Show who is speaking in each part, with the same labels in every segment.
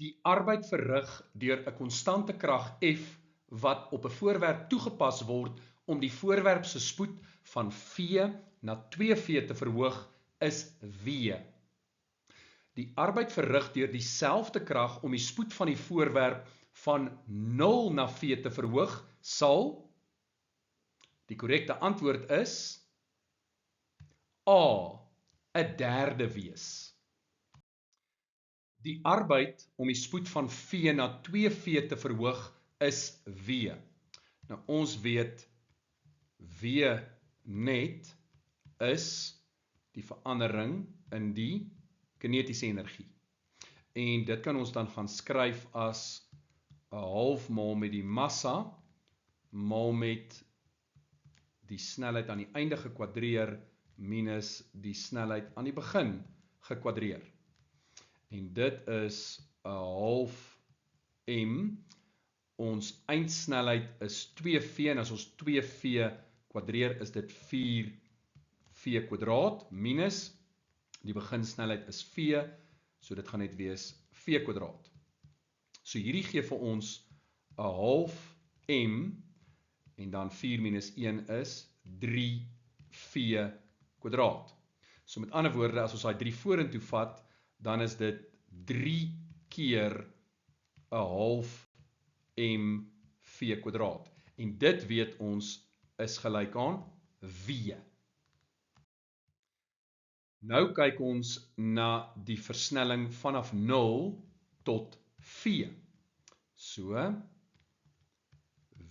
Speaker 1: Die arbeid verrig deur 'n konstante krag F wat op 'n voorwerp toegepas word om die voorwerp se spoed van v na 2v te verhoog is W. Die arbeid verrig deur dieselfde krag om die spoed van die voorwerp van 0 na v te verhoog sal. Die korrekte antwoord is A, 'n derde wees. Die arbeid om die spoed van v na 2v te verhoog is W. Nou ons weet W net is die verandering in die kinetiese energie. En dit kan ons dan gaan skryf as 'n half maal met die massa maal met die snelheid aan die einde gekwadreer minus die snelheid aan die begin gekwadreer. En dit is 'n half m. Ons eindsnelheid is 2v en as ons 2v kwadreer is dit 4v kwadraat minus die beginsnelheid is v, so dit gaan net wees v kwadraat. So hierdie gee vir ons 'n half m en dan 4 minus 1 is 3v kwadraat. So met ander woorde, as ons daai 3 vorentoe vat, dan is dit 3 keer 'n half mv kwadraat. En dit weet ons is gelyk aan W. Nou kyk ons na die versnelling vanaf 0 tot V. So,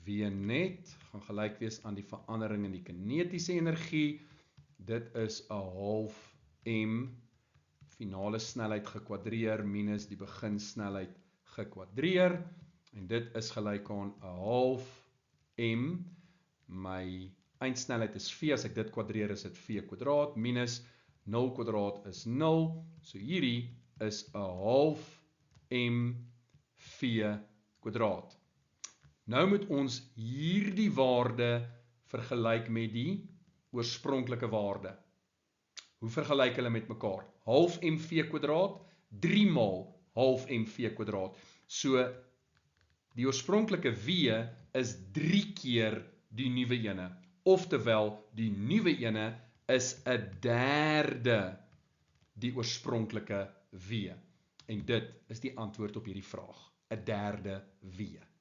Speaker 1: W net gaan gelyk wees aan die verandering in die kinetiese energie. Dit is 'n half m finale snelheid gekwadreer minus die beginsnelheid gekwadreer. En dit is gelyk aan 'n half m. My eindsnelheid is v, as ek dit kwadreer is dit v kwadraat minus 0 kwadraat is 0. So hierdie is 'n half m v kwadraat. Nou moet ons hierdie waarde vergelyk met die oorspronklike waarde. Hoe vergelyk hulle met mekaar? Half mv kwadraat, 3 maal half mv kwadraat. So die oorspronklike W is 3 keer die nuwe ene. Oftewel, die nuwe ene is 'n derde die oorspronklike W. En dit is die antwoord op hierdie vraag. 'n derde W.